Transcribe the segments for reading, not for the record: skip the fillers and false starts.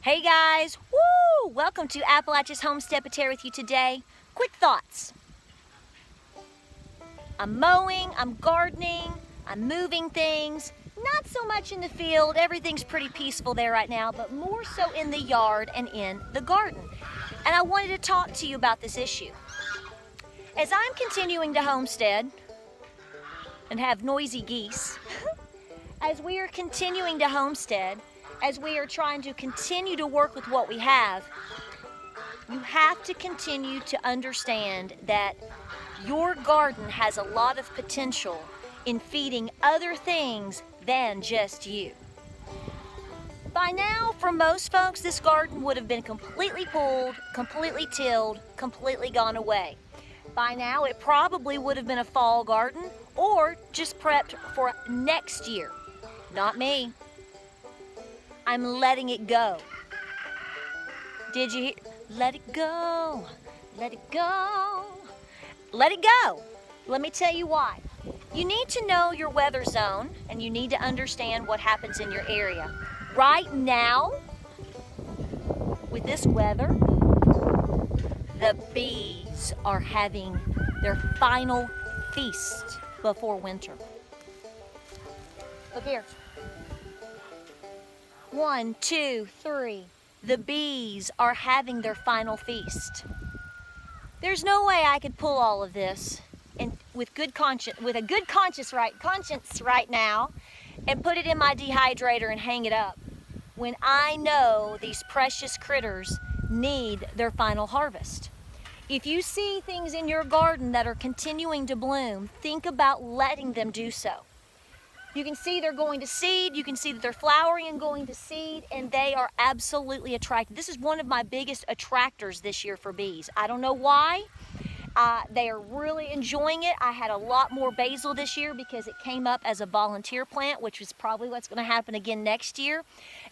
Hey guys, woo! Welcome to Appalachia's Homestead. Patara with you today. Quick thoughts. I'm mowing, I'm gardening, I'm moving things. Not so much in the field, everything's pretty peaceful there right now, but more so in the yard and in the garden. And I wanted to talk to you about this issue. As I'm continuing to homestead and have noisy geese, as we are continuing to homestead, as we are trying to continue to work with what we have, you have to continue to understand that your garden has a lot of potential in feeding other things than just you. By now, for most folks, this garden would have been completely pulled, completely tilled, completely gone away. By now, it probably would have been a fall garden or just prepped for next year. Not me. I'm letting it go. Did you hear? Let it go. Let it go. Let it go. Let me tell you why. You need to know your weather zone and you need to understand what happens in your area. Right now, with this weather, the bees are having their final feast before winter. Look here. 1, 2, 3. The bees are having their final feast. There's no way I could pull all of this and with a good conscience right now and put it in my dehydrator and hang it up when I know these precious critters need their final harvest. If you see things in your garden that are continuing to bloom, think about letting them do so. You can see they're going to seed, you can see that they're flowering and going to seed, and they are absolutely attracted. This is one of my biggest attractors this year for bees. I don't know why. They are really enjoying it. I had a lot more basil this year because it came up as a volunteer plant, which is probably what's going to happen again next year.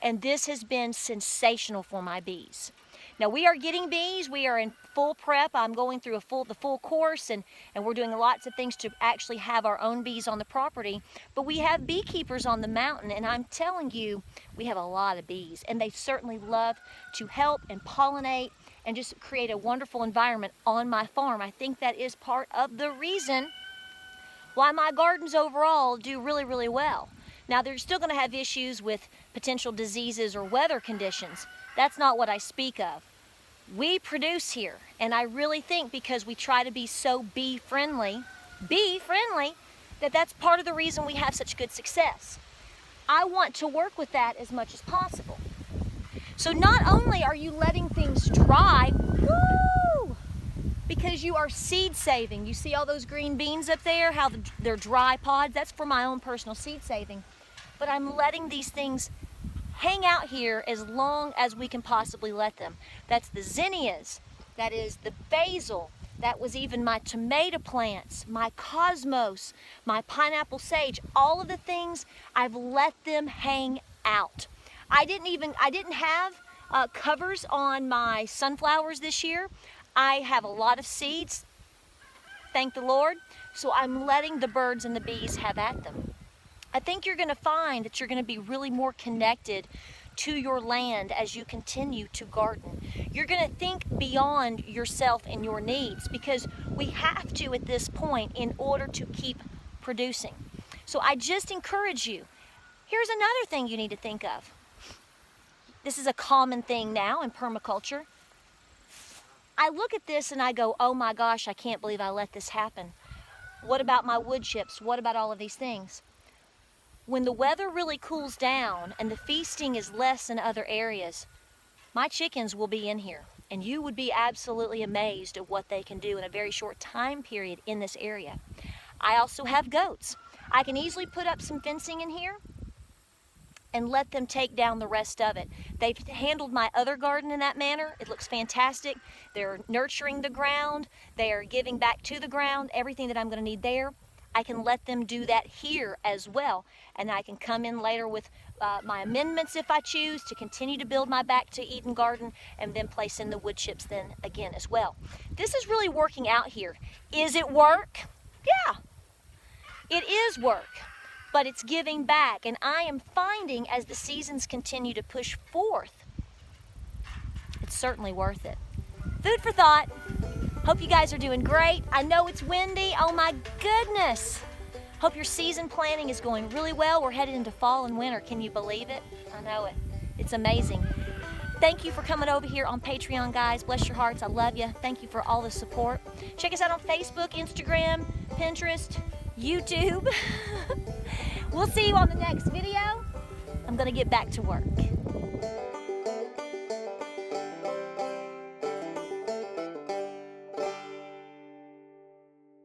And this has been sensational for my bees. Now we are getting bees. We are in full prep. I'm going through the full course, and we're doing lots of things to actually have our own bees on the property. But we have beekeepers on the mountain, and I'm telling you, we have a lot of bees, and they certainly love to help and pollinate and just create a wonderful environment on my farm. I think that is part of the reason why my gardens overall do really, really well. Now they're still going to have issues with potential diseases or weather conditions. That's not what I speak of. We produce here, and I really think because we try to be so bee-friendly, that that's part of the reason we have such good success. I want to work with that as much as possible. So not only are you letting things dry, because you are seed saving. You see all those green beans up there, how they're dry pods? That's for my own personal seed saving. But I'm letting these things hang out here as long as we can possibly let them. That's the zinnias, that is the basil, that was even my tomato plants, my cosmos, my pineapple sage, all of the things, I've let them hang out. I didn't have covers on my sunflowers this year. I have a lot of seeds, thank the Lord, so I'm letting the birds and the bees have at them. I think you're going to find that you're going to be really more connected to your land as you continue to garden. You're going to think beyond yourself and your needs because we have to at this point in order to keep producing. So I just encourage you. Here's another thing you need to think of. This is a common thing now in permaculture. I look at this and I go, oh my gosh, I can't believe I let this happen. What about my wood chips? What about all of these things? When the weather really cools down and the feasting is less in other areas, my chickens will be in here, and you would be absolutely amazed at what they can do in a very short time period in this area. I also have goats. I can easily put up some fencing in here and let them take down the rest of it. They've handled my other garden in that manner. It looks fantastic. They're nurturing the ground. They are giving back to the ground everything that I'm going to need there. I can let them do that here as well, and I can come in later with my amendments if I choose to continue to build my back to Eden garden and then place in the wood chips then again as well. This is really working out here. Is it work? Yeah, it is work, but it's giving back, and I am finding as the seasons continue to push forth certainly worth it. Food for thought. Hope you guys are doing great. I know it's windy. Oh my goodness. Hope your season planning is going really well. We're headed into fall and winter. Can you believe it? I know it. It's amazing. Thank you for coming over here on Patreon, guys. Bless your hearts. I love you. Thank you for all the support. Check us out on Facebook, Instagram, Pinterest, YouTube. We'll see you on the next video. I'm going to get back to work.